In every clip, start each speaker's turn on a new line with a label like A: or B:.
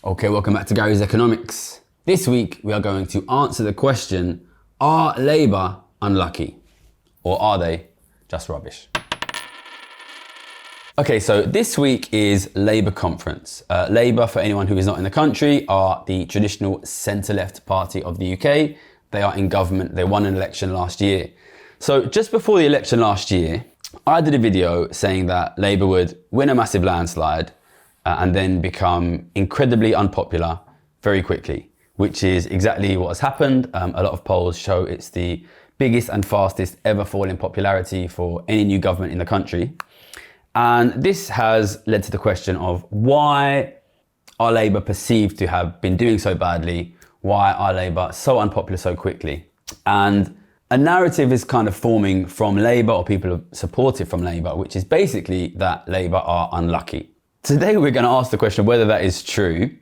A: Okay, welcome back to Gary's Economics. This week we are going to answer the question, are Labour unlucky? Or are they just rubbish? Okay, so this week is Labour conference. Labour, for anyone who is not in the country, are the traditional centre-left party of the UK. They are in government. They won an election last year. So just before the election last year, I did a video saying that Labour would win a massive landslide and then become incredibly unpopular very quickly, which is exactly what has happened. A lot of polls show it's the biggest and fastest ever fall in popularity for any new government in the country. And this has led to the question of why are Labour perceived to have been doing so badly? Why are Labour so unpopular so quickly? And a narrative is kind of forming from Labour, or people who support it from Labour, which is basically that Labour are unlucky. Today we're going to ask the question whether that is true.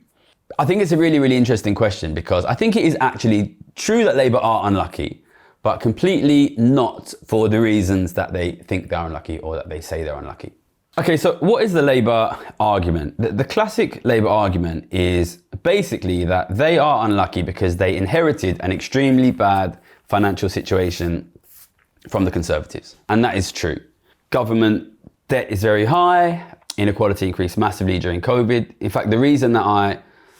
A: I think it's a really, really interesting question because I think it is actually true that Labour are unlucky, but completely not for the reasons that they think they're unlucky or that they say they're unlucky. Okay, so what is the Labour argument? The classic Labour argument is basically that they are unlucky because they inherited an extremely bad financial situation from the Conservatives. And that is true. Government debt is very high. Inequality increased massively during COVID. In fact, the reason that I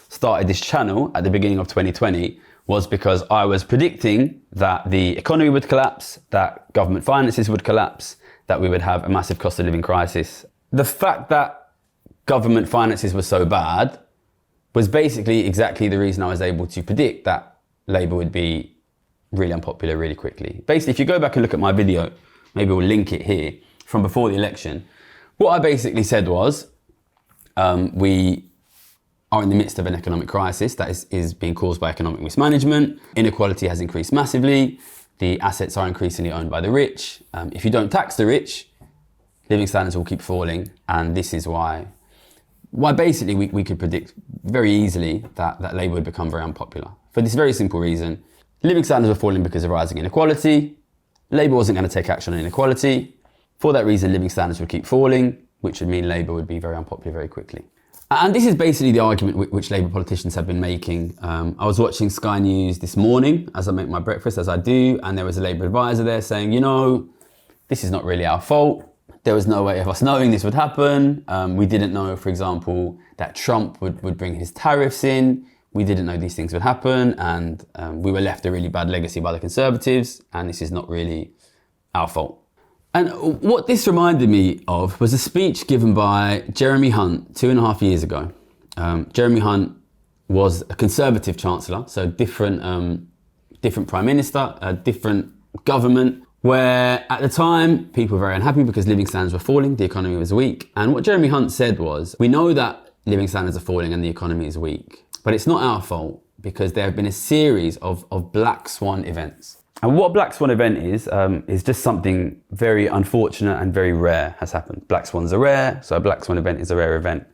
A: started this channel at the beginning of 2020 was because I was predicting that the economy would collapse, that government finances would collapse, that we would have a massive cost of living crisis. The fact that government finances were so bad was basically exactly the reason I was able to predict that Labour would be really unpopular really quickly. Basically, if you go back and look at my video, maybe we'll link it here, from before the election, what I basically said was, we are in the midst of an economic crisis that is being caused by economic mismanagement. Inequality has increased massively. The assets are increasingly owned by the rich. If you don't tax the rich, living standards will keep falling. And this is why basically we could predict very easily that Labour would become very unpopular. For this very simple reason, living standards were falling because of rising inequality. Labour wasn't going to take action on inequality. For that reason, living standards would keep falling, which would mean Labour would be very unpopular very quickly. And this is basically the argument which Labour politicians have been making. I was watching Sky News this morning as I make my breakfast, as I do, and there was a Labour advisor there saying, you know, this is not really our fault. There was no way of us knowing this would happen. We didn't know, for example, that Trump would bring his tariffs in. We didn't know these things would happen, and we were left a really bad legacy by the Conservatives, and this is not really our fault. And what this reminded me of was a speech given by Jeremy Hunt 2.5 years ago. Jeremy Hunt was a Conservative Chancellor, so different Prime Minister, a different government, where at the time people were very unhappy because living standards were falling, the economy was weak. And what Jeremy Hunt said was, we know that living standards are falling and the economy is weak, but it's not our fault because there have been a series of black swan events. And what a black swan event is just something very unfortunate and very rare has happened. Black swans are rare, so a black swan event is a rare event.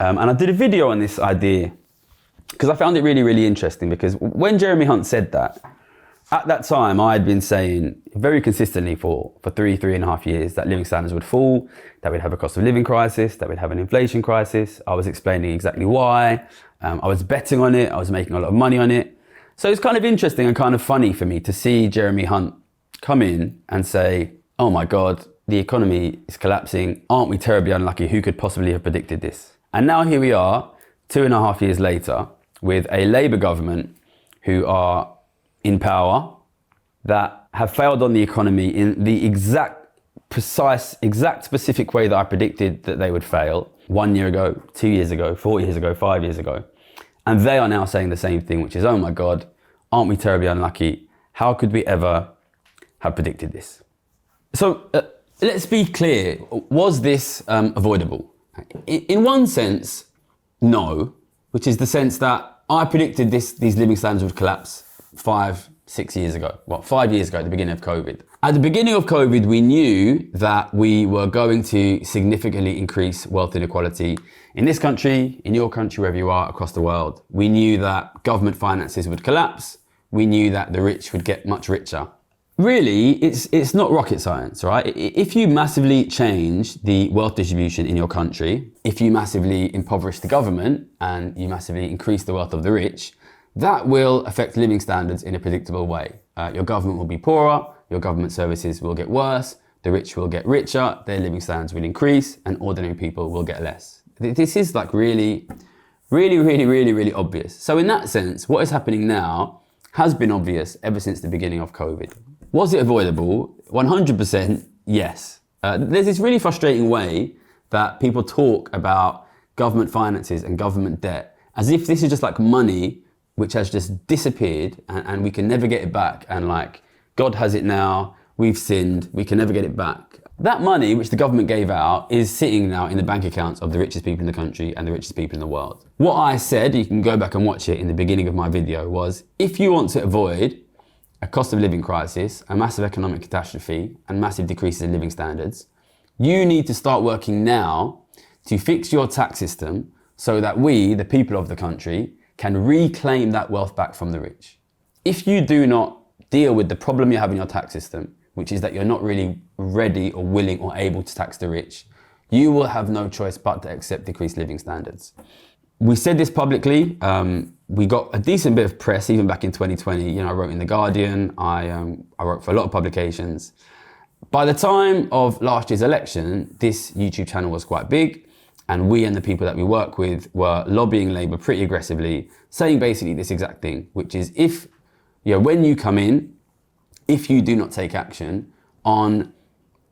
A: And I did a video on this idea because I found it really, really interesting, because when Jeremy Hunt said that, at that time I had been saying very consistently for 3.5 years that living standards would fall, that we'd have a cost of living crisis, that we'd have an inflation crisis. I was explaining exactly why. I was betting on it. I was making a lot of money on it. So it's kind of interesting and kind of funny for me to see Jeremy Hunt come in and say, oh my God, the economy is collapsing. Aren't we terribly unlucky? Who could possibly have predicted this? And now here we are, 2.5 years later, with a Labour government who are in power, that have failed on the economy in the exact specific way that I predicted that they would fail 1 year ago, 2 years ago, 4 years ago, 5 years ago. And they are now saying the same thing, which is, oh my God, aren't we terribly unlucky? How could we ever have predicted this? So let's be clear. Was this avoidable? In one sense, no, which is the sense that I predicted these living standards would collapse 5-6 years ago. 5 years ago at the beginning of COVID. At the beginning of COVID, we knew that we were going to significantly increase wealth inequality in this country, in your country, wherever you are across the world. We knew that government finances would collapse. We knew that the rich would get much richer. really, it's not rocket science, right? If you massively change the wealth distribution in your country, if you massively impoverish the government and you massively increase the wealth of the rich, that will affect living standards in a predictable way. Your government will be poorer, your government services will get worse, the rich will get richer, their living standards will increase, and ordinary people will get less. This is like really obvious. So in that sense, what is happening now has been obvious ever since the beginning of COVID. Was it avoidable? 100% yes. There's this really frustrating way that people talk about government finances and government debt as if this is just like money which has just disappeared and we can never get it back, and like God has it now, we've sinned, we can never get it back. That money which the government gave out is sitting now in the bank accounts of the richest people in the country and the richest people in the world. What I said, you can go back and watch it in the beginning of my video, was if you want to avoid a cost of living crisis, a massive economic catastrophe, and massive decreases in living standards, you need to start working now to fix your tax system so that we, the people of the country, can reclaim that wealth back from the rich. If you do not deal with the problem you have in your tax system, which is that you're not really ready or willing or able to tax the rich, you will have no choice but to accept decreased living standards. We said this publicly. We got a decent bit of press even back in 2020. I wrote in The Guardian. I wrote for a lot of publications. By the time of last year's election, this YouTube channel was quite big, and we and the people that we work with were lobbying Labour pretty aggressively, saying basically this exact thing, which is when you come in, if you do not take action on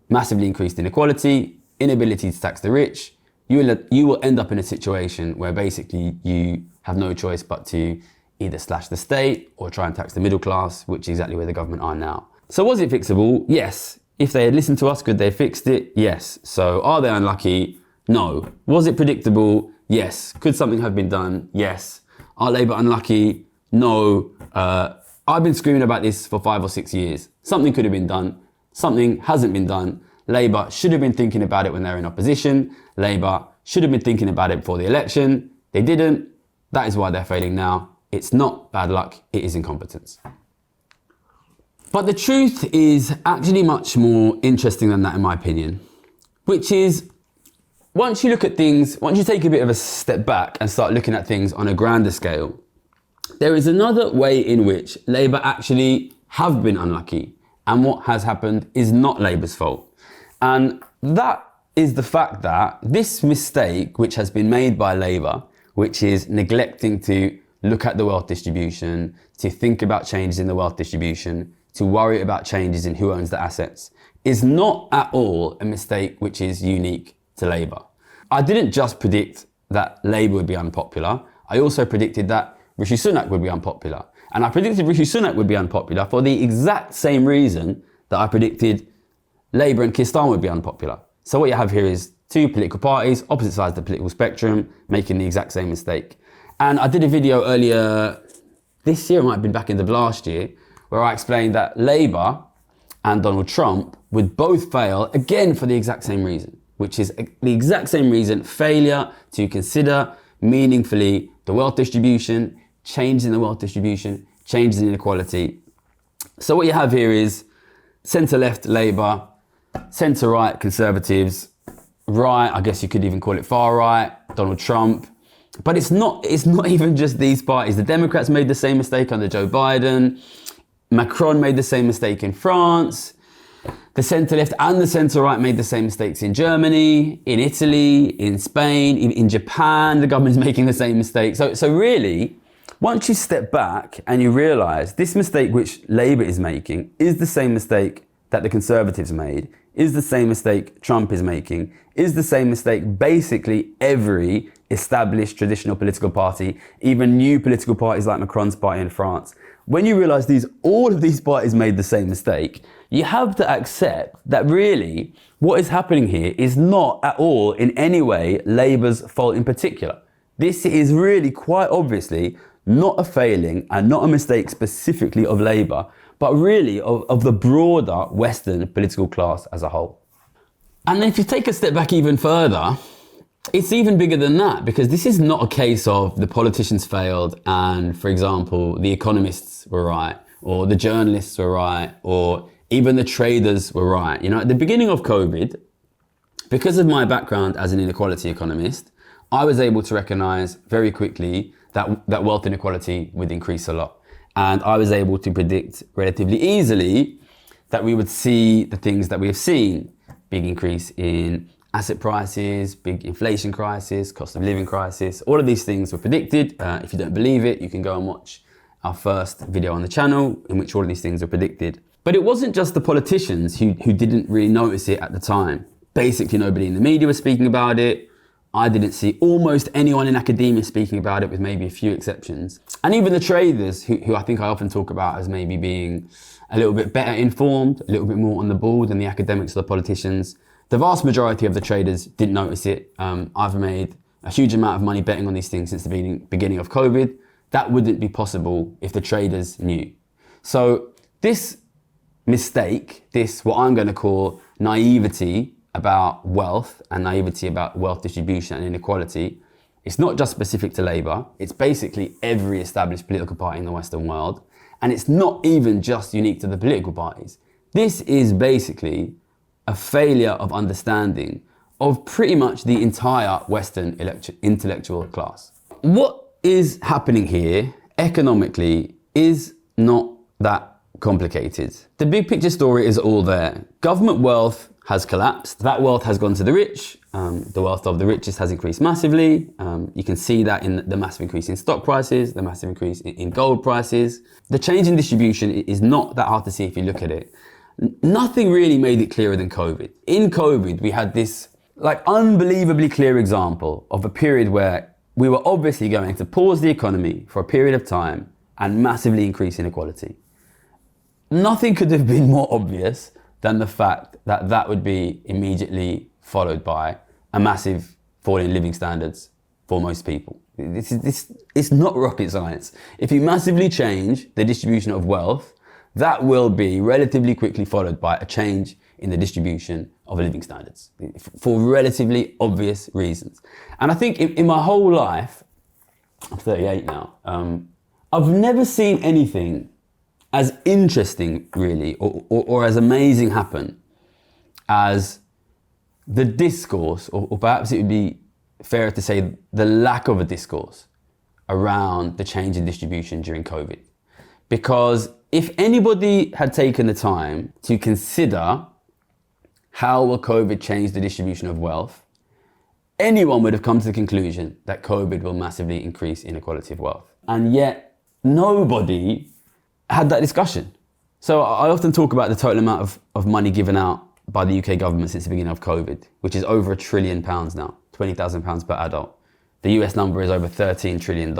A: massively increased inequality, inability to tax the rich, you will end up in a situation where basically you have no choice but to either slash the state or try and tax the middle class, which is exactly where the government are now. So was it fixable? Yes. If they had listened to us, could they have fixed it? Yes. So are they unlucky? No. Was it predictable? Yes. Could something have been done? Yes. Are Labour unlucky? No. I've been screaming about this for 5 or 6 years. Something could have been done. Something hasn't been done. Labour should have been thinking about it when they were in opposition. Labour should have been thinking about it before the election. They didn't. That is why they're failing now. It's not bad luck, it is incompetence. But the truth is actually much more interesting than that, in my opinion, which is once you look at things, once you take a bit of a step back and start looking at things on a grander scale, there is another way in which Labour actually have been unlucky, and what has happened is not Labour's fault. And that is the fact that this mistake which has been made by Labour, which is neglecting to look at the wealth distribution, to think about changes in the wealth distribution, to worry about changes in who owns the assets, is not at all a mistake which is unique to Labour. I didn't just predict that Labour would be unpopular, I also predicted that Rishi Sunak would be unpopular. And I predicted Rishi Sunak would be unpopular for the exact same reason that I predicted Labour and Keir Starmer would be unpopular. So what you have here is two political parties, opposite sides of the political spectrum, making the exact same mistake. And I did a video earlier this year, it might have been back end of last year, where I explained that Labour and Donald Trump would both fail again for the exact same reason, which is the exact same reason: failure to consider meaningfully the wealth distribution, changes in the wealth distribution, changes in inequality. So what you have here is centre-left Labour, centre-right Conservatives, right, I guess you could even call it far-right, Donald Trump. But it's not even just these parties. The Democrats made the same mistake under Joe Biden. Macron made the same mistake in France. The centre-left and the centre-right made the same mistakes in Germany, in Italy, in Spain, in Japan. The government is making the same mistake. So really, once you step back and you realise this mistake which Labour is making is the same mistake that the Conservatives made, is the same mistake Trump is making, is the same mistake basically every established traditional political party, even new political parties like Macron's party in France. When you realise all of these parties made the same mistake, you have to accept that really what is happening here is not at all in any way Labour's fault in particular. This is really quite obviously not a failing and not a mistake specifically of Labour, but really of the broader Western political class as a whole. And then if you take a step back even further, it's even bigger than that, because this is not a case of the politicians failed and, for example, the economists were right, or the journalists were right, or Even the traders were right. At the beginning of COVID, because of my background as an inequality economist, I was able to recognize very quickly that wealth inequality would increase a lot. And I was able to predict relatively easily that we would see the things that we have seen. Big increase in asset prices, big inflation crisis, cost of living crisis. All of these things were predicted. If you don't believe it, you can go and watch our first video on the channel in which all of these things were predicted. But it wasn't just the politicians who didn't really notice it at the time. Basically, nobody in the media was speaking about it. I didn't see almost anyone in academia speaking about it, with maybe a few exceptions. And even the traders, who I think I often talk about as maybe being a little bit better informed, a little bit more on the ball than the academics or the politicians, the vast majority of the traders didn't notice it. I've made a huge amount of money betting on these things since the beginning of COVID. That wouldn't be possible if the traders knew. So this mistake, this what I'm going to call naivety about wealth and naivety about wealth distribution and inequality, it's not just specific to Labour. It's basically every established political party in the Western world. And it's not even just unique to the political parties. This is basically a failure of understanding of pretty much the entire Western intellectual class. What is happening here economically is not that complicated. The big picture story is all there. Government wealth has collapsed. That wealth has gone to the rich. The wealth of the richest has increased massively. You can see that in the massive increase in stock prices, the massive increase in gold prices. The change in distribution is not that hard to see if you look at it. Nothing really made it clearer than COVID. In COVID, we had this unbelievably clear example of a period where we were obviously going to pause the economy for a period of time and massively increase inequality. Nothing could have been more obvious than the fact that that would be immediately followed by a massive fall in living standards for most people. It's not rocket science. If you massively change the distribution of wealth, that will be relatively quickly followed by a change in the distribution of living standards for relatively obvious reasons. And I think in my whole life, I'm 38 now, I've never seen anything as interesting, really, or as amazing happen as the discourse, or perhaps it would be fairer to say the lack of a discourse around the change in distribution during COVID. Because if anybody had taken the time to consider how will COVID change the distribution of wealth, anyone would have come to the conclusion that COVID will massively increase inequality of wealth. And yet nobody had that discussion. So I often talk about the total amount of money given out by the UK government since the beginning of COVID, which is over £1 trillion now, £20,000 per adult. The US number is over $13 trillion.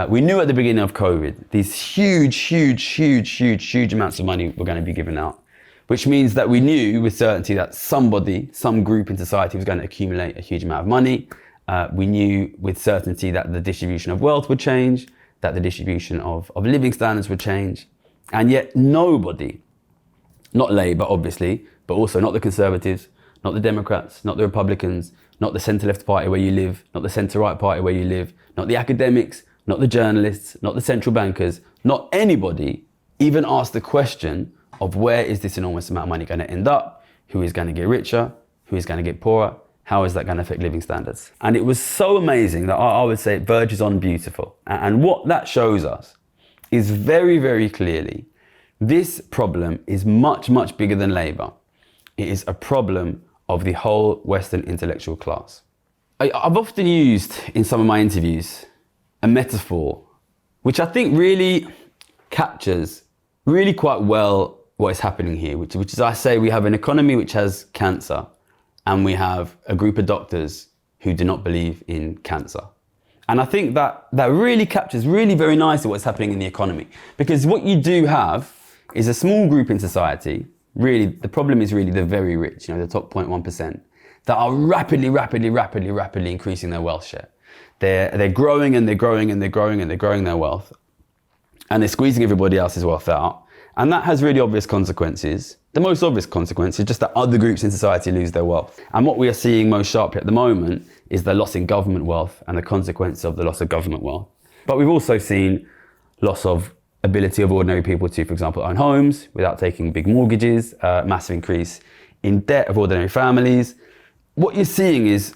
A: We knew at the beginning of COVID, these huge amounts of money were going to be given out, which means that we knew with certainty that some group in society was going to accumulate a huge amount of money. We knew with certainty that the distribution of wealth would change, that the distribution of living standards would change. And yet nobody, not Labour obviously, but also not the Conservatives, not the Democrats, not the Republicans, not the centre-left party where you live, not the centre-right party where you live, not the academics, not the journalists, not the central bankers, not anybody even asked the question of where is this enormous amount of money going to end up, who is going to get richer, who is going to get poorer, how is that going to affect living standards? And it was so amazing that I would say it verges on beautiful. And what that shows us is very clearly, this problem is much bigger than Labour. It is a problem of the whole Western intellectual class. I've often used in some of my interviews a metaphor which I think really captures really quite well what is happening here, which is I say we have an economy which has cancer and we have a group of doctors who do not believe in cancer. And I think that really captures really very nicely what's happening in the economy. Because what you do have is a small group in society, really, the problem is really the very rich, the top 0.1%, that are rapidly increasing their wealth share. They're growing and they're growing and they're growing and they're growing their wealth. And they're squeezing everybody else's wealth out. And that has really obvious consequences. The most obvious consequence is just that other groups in society lose their wealth. And what we are seeing most sharply at the moment is the loss in government wealth and the consequence of the loss of government wealth. But we've also seen loss of ability of ordinary people to, for example, own homes without taking big mortgages, massive increase in debt of ordinary families. What you're seeing is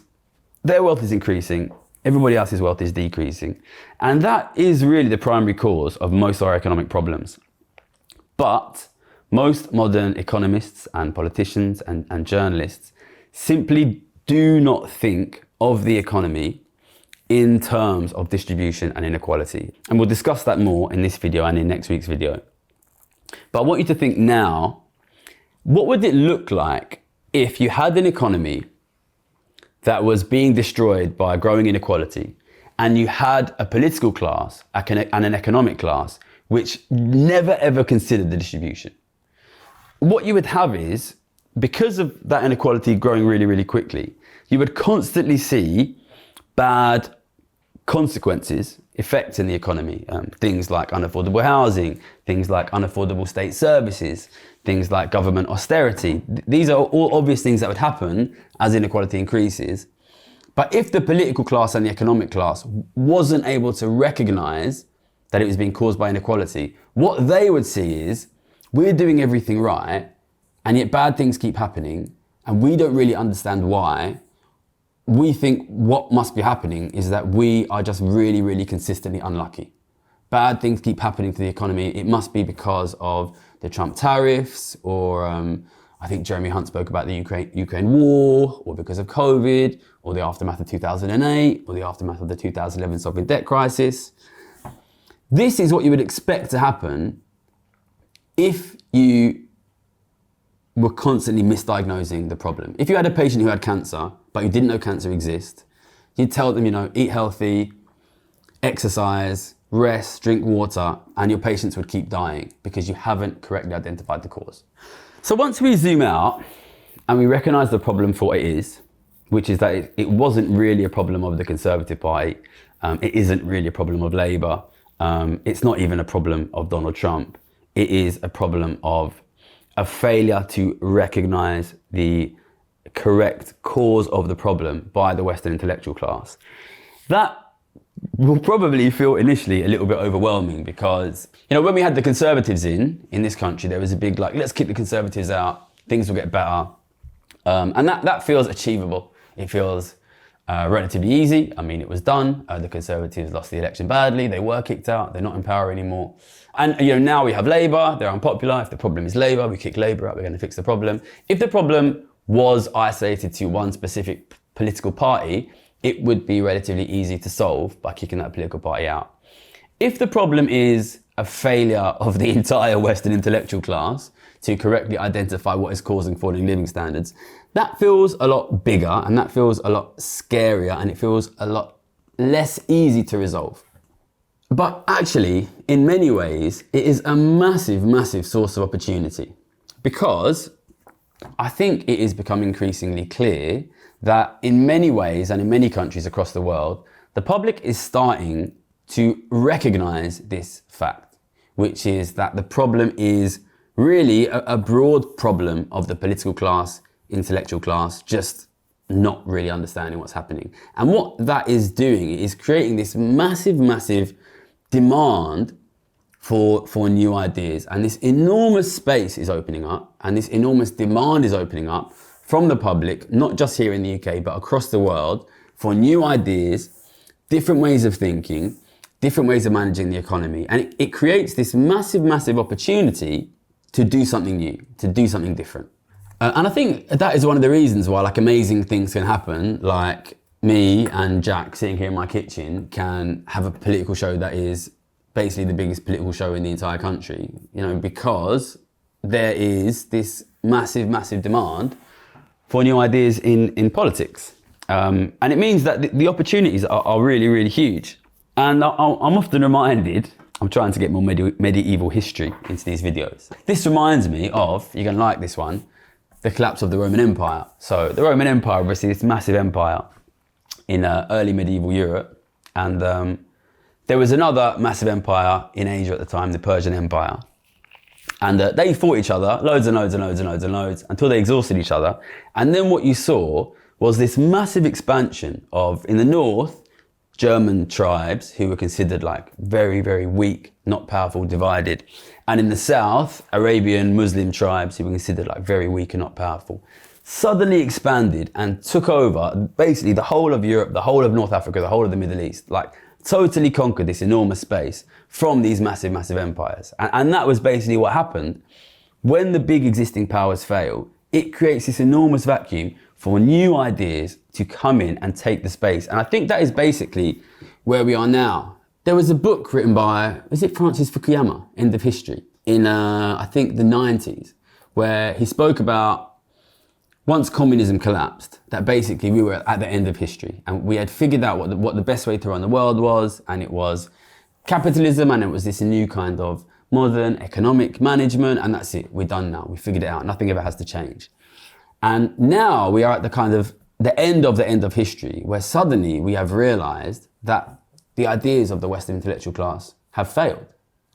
A: their wealth is increasing, everybody else's wealth is decreasing. And that is really the primary cause of most of our economic problems. But most modern economists and politicians and journalists simply do not think of the economy in terms of distribution and inequality. And we'll discuss that more in this video and in next week's video. But I want you to think now, what would it look like if you had an economy that was being destroyed by growing inequality, and you had a political class and an economic class which never ever considered the distribution? What you would have is, because of that inequality growing really, really quickly, you would constantly see bad consequences, effects in the economy. Things like unaffordable housing, things like unaffordable state services, things like government austerity. These are all obvious things that would happen as inequality increases. But if the political class and the economic class wasn't able to recognize that it was being caused by inequality, what they would see is, we're doing everything right, and yet bad things keep happening, and we don't really understand why. We think what must be happening is that we are just really, really consistently unlucky. Bad things keep happening to the economy. It must be because of the Trump tariffs, or I think Jeremy Hunt spoke about the Ukraine war, or because of COVID, or the aftermath of 2008, or the aftermath of the 2011 sovereign debt crisis. This is what you would expect to happen if you were constantly misdiagnosing the problem. If you had a patient who had cancer, but you didn't know cancer exists, you'd tell them, eat healthy, exercise, rest, drink water, and your patients would keep dying because you haven't correctly identified the cause. So once we zoom out and we recognize the problem for what it is, which is that it wasn't really a problem of the Conservative Party, it isn't really a problem of Labour, it's not even a problem of Donald Trump, it is a problem of a failure to recognize the correct cause of the problem by the Western intellectual class. That will probably feel initially a little bit overwhelming because, when we had the Conservatives in this country, there was a big let's kick the Conservatives out, things will get better. And that feels achievable. It feels relatively easy. I mean, it was done. The Conservatives lost the election badly. They were kicked out. They're not in power anymore. And now we have Labour. They're unpopular. If the problem is Labour, we kick Labour out. We're going to fix the problem. If the problem was isolated to one specific political party, it would be relatively easy to solve by kicking that political party out. If the problem is a failure of the entire Western intellectual class to correctly identify what is causing falling living standards, that feels a lot bigger, and that feels a lot scarier, and it feels a lot less easy to resolve. But actually, in many ways, it is a massive, massive source of opportunity, because I think it is becoming increasingly clear that in many ways and in many countries across the world, the public is starting to recognize this fact, which is that the problem is really a broad problem of the political class, intellectual class, just not really understanding what's happening. And what that is doing is creating this massive, massive demand for new ideas. And this enormous space is opening up, and this enormous demand is opening up from the public, not just here in the UK, but across the world, for new ideas, different ways of thinking, different ways of managing the economy. And it creates this massive, massive opportunity to do something new, to do something different. And I think that is one of the reasons why amazing things can happen, like me and Jack sitting here in my kitchen can have a political show that is basically the biggest political show in the entire country, because there is this massive, massive demand for new ideas in politics. And it means that the opportunities are really, really huge. And I'm often reminded, I'm trying to get more medieval history into these videos. This reminds me of, you're going to like this one, the collapse of the Roman Empire. So the Roman Empire, obviously this massive empire in early medieval Europe. And there was another massive empire in Asia at the time, the Persian Empire. And they fought each other loads and loads and loads and loads and loads until they exhausted each other. And then what you saw was this massive expansion of, in the north, German tribes who were considered very, very weak not powerful, divided. And in the south, Arabian Muslim tribes, who were considered like very weak and not powerful, suddenly expanded and took over basically the whole of Europe, the whole of North Africa, the whole of the Middle East, like totally conquered this enormous space from these massive, massive empires. And that was basically what happened. When the big existing powers fail, it creates this enormous vacuum for new ideas to come in and take the space. And I think that is basically where we are now. There was a book written by, is it Francis Fukuyama, End of History, in I think the 90s, where he spoke about once communism collapsed, that basically we were at the end of history and we had figured out what the best way to run the world was, and it was capitalism, and it was this new kind of modern economic management, and that's it, we're done now, we figured it out, nothing ever has to change. And now we are at the kind of the end of history, where suddenly we have realized that the ideas of the Western intellectual class have failed.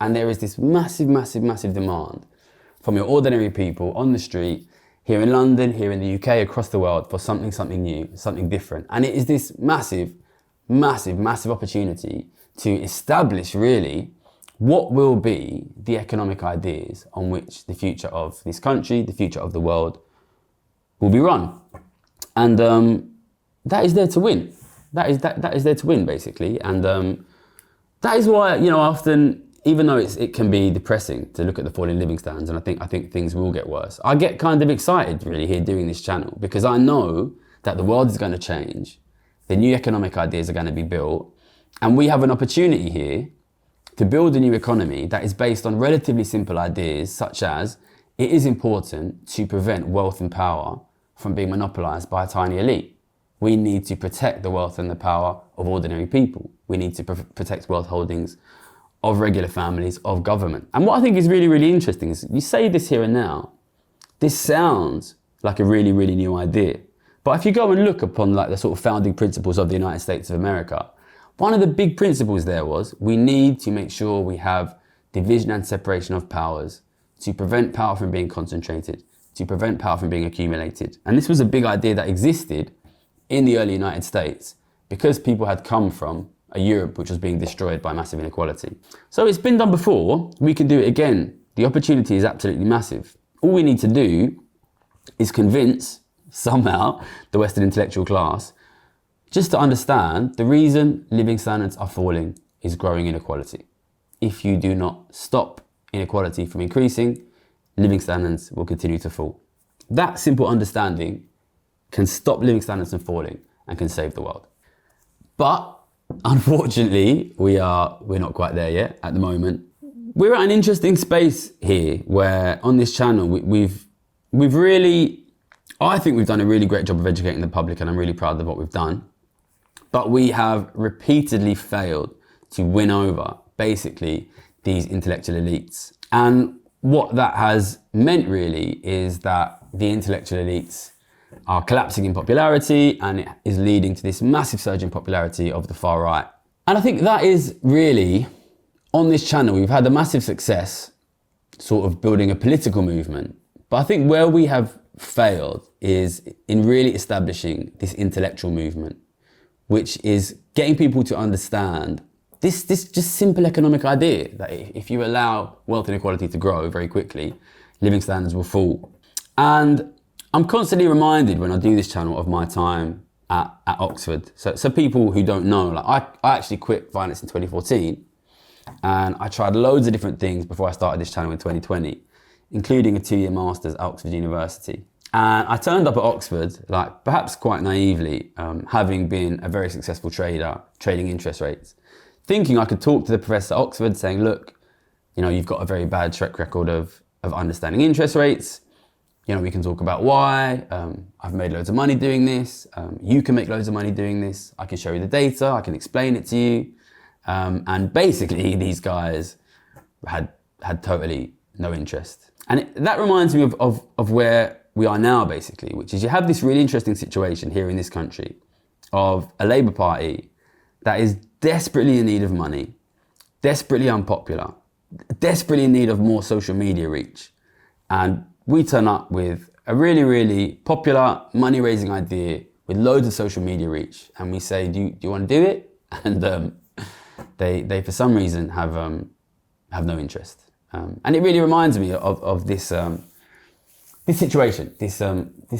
A: And there is this massive, massive, massive demand from your ordinary people on the street, here in London, here in the UK, across the world, for something new, something different. And it is this massive, massive, massive opportunity to establish really what will be the economic ideas on which the future of this country, the future of the world will be run. And that is there to win. That is there to win, basically. And that is why, you know, often, even though it can be depressing to look at the falling living standards, and I think things will get worse, I get kind of excited really here doing this channel, because I know that the world is going to change, the new economic ideas are going to be built, and we have an opportunity here to build a new economy that is based on relatively simple ideas, such as it is important to prevent wealth and power from being monopolized by a tiny elite. We need to protect the wealth and the power of ordinary people. We need to protect wealth holdings of regular families, of government. And what I think is really, really interesting is you say this here and now, this sounds like a really, really new idea. But if you go and look upon like the sort of founding principles of the United States of America, one of the big principles there was we need to make sure we have division and separation of powers to prevent power from being concentrated, to prevent power from being accumulated. And this was a big idea that existed in the early United States because people had come from a Europe which was being destroyed by massive inequality. So it's been done before, we can do it again. The opportunity is absolutely massive. All we need to do is convince, somehow, the Western intellectual class just to understand the reason living standards are falling is growing inequality. If you do not stop inequality from increasing, living standards will continue to fall. That simple understanding can stop living standards from falling and can save the world. But unfortunately, we're not quite there yet at the moment. We're at an interesting space here where on this channel we've really, I think we've done a really great job of educating the public, and I'm really proud of what we've done. But we have repeatedly failed to win over basically these intellectual elites. And what that has meant really is that the intellectual elites are collapsing in popularity, and it is leading to this massive surge in popularity of the far right. And I think that is really, on this channel, we've had a massive success sort of building a political movement. But I think where we have failed is in really establishing this intellectual movement, which is getting people to understand this just simple economic idea that if you allow wealth inequality to grow very quickly, living standards will fall. And I'm constantly reminded when I do this channel of my time at Oxford. So people who don't know, like I actually quit finance in 2014, and I tried loads of different things before I started this channel in 2020, including a 2-year master's at Oxford University. And I turned up at Oxford, like perhaps quite naively, having been a very successful trader, trading interest rates, thinking I could talk to the professor at Oxford saying, look, you know, you've got a very bad track record of understanding interest rates. You know, we can talk about why. I've made loads of money doing this. You can make loads of money doing this. I can show you the data. I can explain it to you. And basically, these guys had totally no interest. And that reminds me of where we are now, basically, which is you have this really interesting situation here in this country of a Labour Party that is desperately in need of money, desperately unpopular, desperately in need of more social media reach. And we turn up with a really, really popular money-raising idea with loads of social media reach. And we say, do you want to do it? And they for some reason have have no interest. And it really reminds me of this this situation, this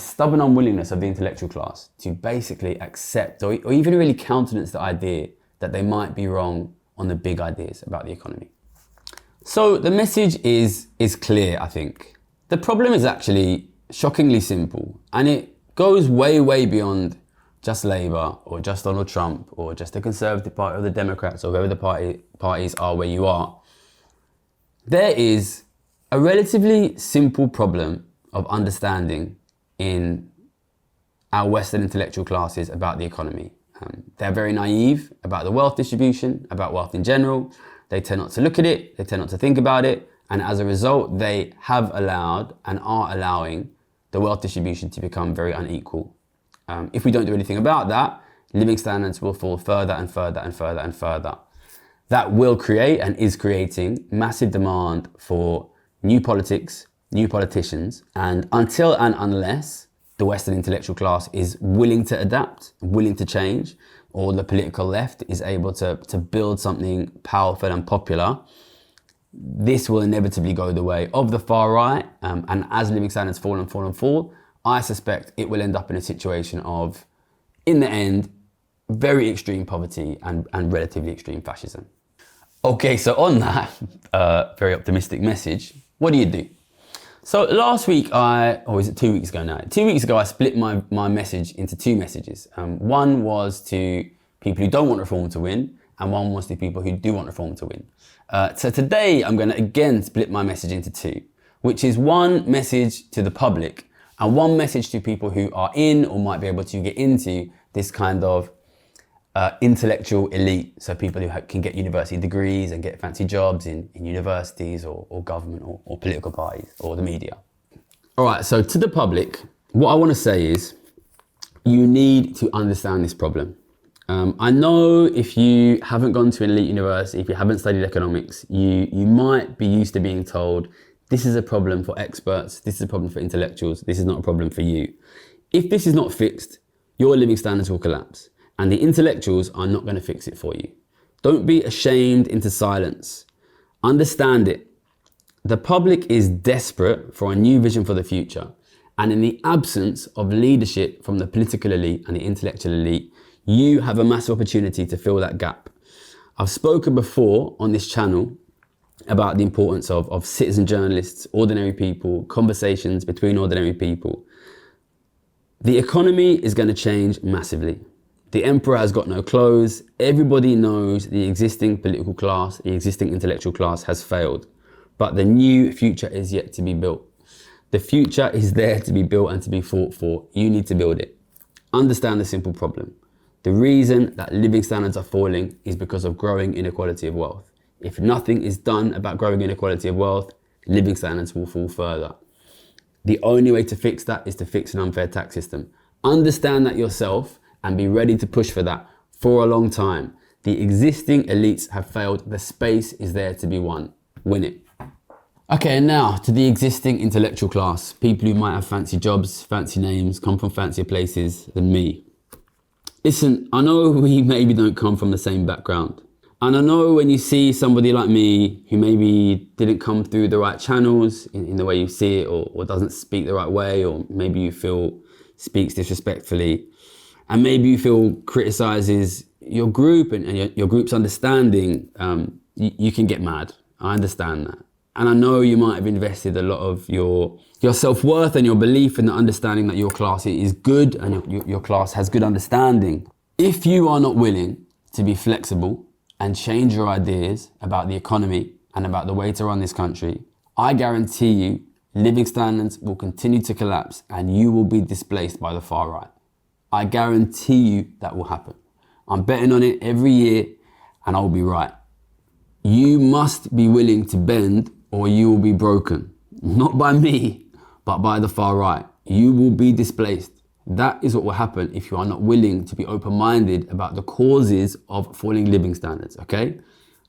A: stubborn unwillingness of the intellectual class to basically accept or even really countenance the idea that they might be wrong on the big ideas about the economy. So the message is clear, I think. The problem is actually shockingly simple, and it goes way, way beyond just Labour or just Donald Trump or just the Conservative Party or the Democrats or whoever the parties are where you are. There is a relatively simple problem of understanding in our Western intellectual classes about the economy. They're very naive about the wealth distribution, about wealth in general. They tend not to look at it, they tend not to think about it, and as a result, they have allowed and are allowing the wealth distribution to become very unequal. If we don't do anything about that, living standards will fall further and further and further and further. That will create and is creating massive demand for new politics, new politicians, and until and unless the Western intellectual class is willing to adapt, willing to change, or the political left is able to build something powerful and popular, this will inevitably go the way of the far right. And as living standards fall and fall and fall, I suspect it will end up in a situation of, in the end, very extreme poverty and relatively extreme fascism. Okay, so on that very optimistic message, what do? So last week, or is it 2 weeks ago now? 2 weeks ago, I split my message into two messages. One was to people who don't want reform to win, and one was to people who do want reform to win. So today, I'm going to again split my message into two, which is one message to the public and one message to people who are in or might be able to get into this kind of intellectual elite. So people who can get university degrees and get fancy jobs in universities or government or political parties or the media. All right, so to the public, what I want to say is you need to understand this problem. I know if you haven't gone to an elite university, if you haven't studied economics, you might be used to being told, this is a problem for experts, this is a problem for intellectuals, this is not a problem for you. If this is not fixed, your living standards will collapse, and the intellectuals are not going to fix it for you. Don't be ashamed into silence. Understand it. The public is desperate for a new vision for the future, and in the absence of leadership from the political elite and the intellectual elite, you have a massive opportunity to fill that gap. I've spoken before on this channel about the importance of citizen journalists, ordinary people, conversations between ordinary people. The economy is going to change massively. The emperor has got no clothes. Everybody knows the existing political class, the existing intellectual class has failed. But the new future is yet to be built. The future is there to be built and to be fought for. You need to build it. Understand the simple problem. The reason that living standards are falling is because of growing inequality of wealth. If nothing is done about growing inequality of wealth, living standards will fall further. The only way to fix that is to fix an unfair tax system. Understand that yourself and be ready to push for that for a long time. The existing elites have failed. The space is there to be won. Win it. Okay, and now to the existing intellectual class, people who might have fancy jobs, fancy names, come from fancier places than me. Listen, I know we maybe don't come from the same background. And I know when you see somebody like me who maybe didn't come through the right channels in the way you see it, or doesn't speak the right way, or maybe you feel speaks disrespectfully, and maybe you feel criticizes your group and your group's understanding, you can get mad. I understand that. And I know you might have invested a lot of your self-worth and your belief in the understanding that your class is good and your class has good understanding. If you are not willing to be flexible and change your ideas about the economy and about the way to run this country, I guarantee you living standards will continue to collapse and you will be displaced by the far right. I guarantee you that will happen. I'm betting on it every year and I'll be right. You must be willing to bend or you will be broken. Not by me, but by the far right. You will be displaced. That is what will happen if you are not willing to be open-minded about the causes of falling living standards, okay?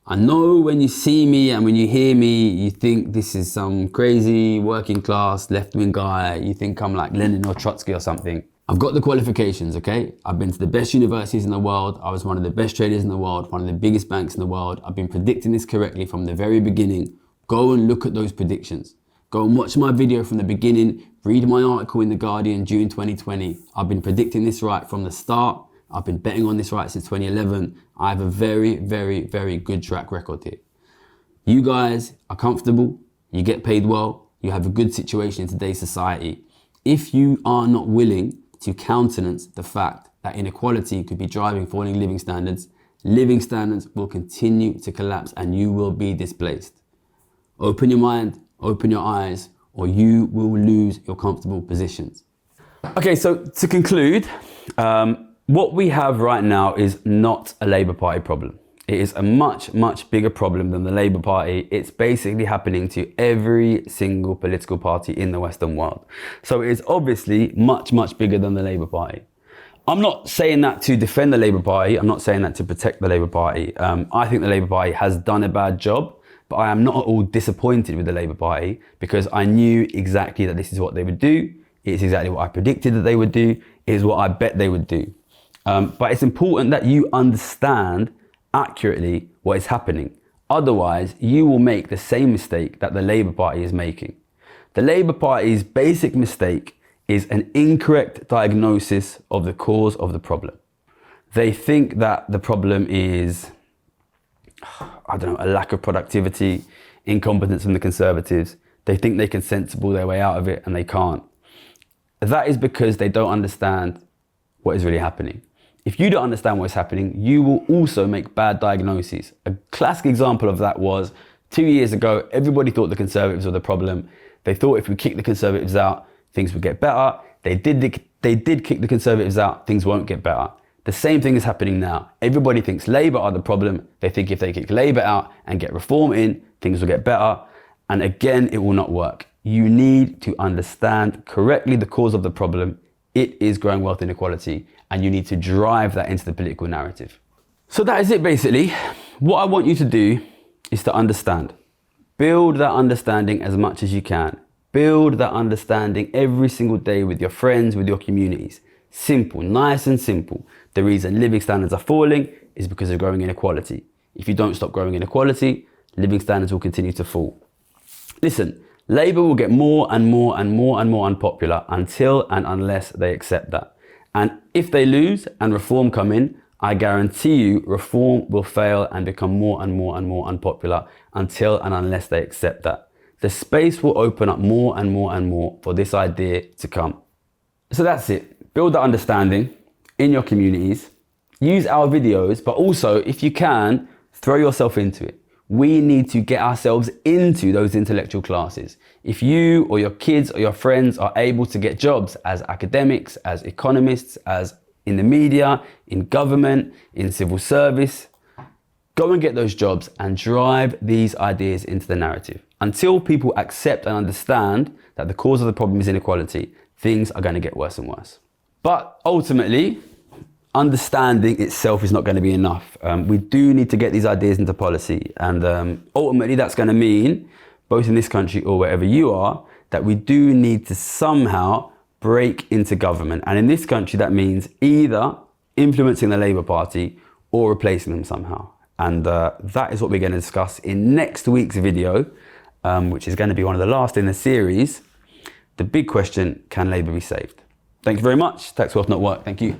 A: I know when you see me and when you hear me, you think this is some crazy working class left-wing guy. You think I'm like Lenin or Trotsky or something. I've got the qualifications, okay? I've been to the best universities in the world. I was one of the best traders in the world, one of the biggest banks in the world. I've been predicting this correctly from the very beginning. Go and look at those predictions. Go and watch my video from the beginning. Read my article in The Guardian, June 2020. I've been predicting this right from the start. I've been betting on this right since 2011. I have a very, very, very good track record here. You guys are comfortable. You get paid well. You have a good situation in today's society. If you are not willing to countenance the fact that inequality could be driving falling living standards will continue to collapse and you will be displaced. Open your mind, open your eyes, or you will lose your comfortable positions. Okay, so to conclude, what we have right now is not a Labour Party problem. It is a much, much bigger problem than the Labour Party. It's basically happening to every single political party in the Western world. So it is obviously much, much bigger than the Labour Party. I'm not saying that to defend the Labour Party. I'm not saying that to protect the Labour Party. I think the Labour Party has done a bad job, but I am not at all disappointed with the Labour Party because I knew exactly that this is what they would do. It's exactly what I predicted that they would do. It is what I bet they would do. But it's important that you understand accurately what is happening. Otherwise, you will make the same mistake that the Labour Party is making. The Labour Party's basic mistake is an incorrect diagnosis of the cause of the problem. They think that the problem is, I don't know, a lack of productivity, incompetence from the Conservatives. They think they can sensible their way out of it and they can't. That is because they don't understand what is really happening. If you don't understand what's happening, you will also make bad diagnoses. A classic example of that was 2 years ago, everybody thought the Conservatives were the problem. They thought if we kick the Conservatives out, things would get better. They did kick the Conservatives out, things won't get better. The same thing is happening now. Everybody thinks Labour are the problem. They think if they kick Labour out and get reform in, things will get better. And again, it will not work. You need to understand correctly the cause of the problem. It is growing wealth inequality, and you need to drive that into the political narrative. So that is it basically. What I want you to do is to understand. Build that understanding as much as you can. Build that understanding every single day with your friends, with your communities. Simple, nice and simple. The reason living standards are falling is because of growing inequality. If you don't stop growing inequality, living standards will continue to fall. Listen, Labour will get more and more and more and more unpopular until and unless they accept that. And if they lose and reform come in, I guarantee you reform will fail and become more and more and more unpopular until and unless they accept that. The space will open up more and more and more for this idea to come. So that's it. Build that understanding in your communities. Use our videos, but also, if you can, throw yourself into it. We need to get ourselves into those intellectual classes. If you or your kids or your friends are able to get jobs as academics, as economists, as in the media, in government, in civil service, go and get those jobs and drive these ideas into the narrative. Until people accept and understand that the cause of the problem is inequality, things are going to get worse and worse. But ultimately, understanding itself is not going to be enough. We do need to get these ideas into policy, and ultimately that's going to mean, both in this country or wherever you are, that we do need to somehow break into government. And in this country that means either influencing the Labour Party or replacing them somehow. And that is what we're going to discuss in next week's video, which is going to be one of the last in the series. The big question, can Labour be saved? Thank you very much. Tax Wealth Not Work. Thank you.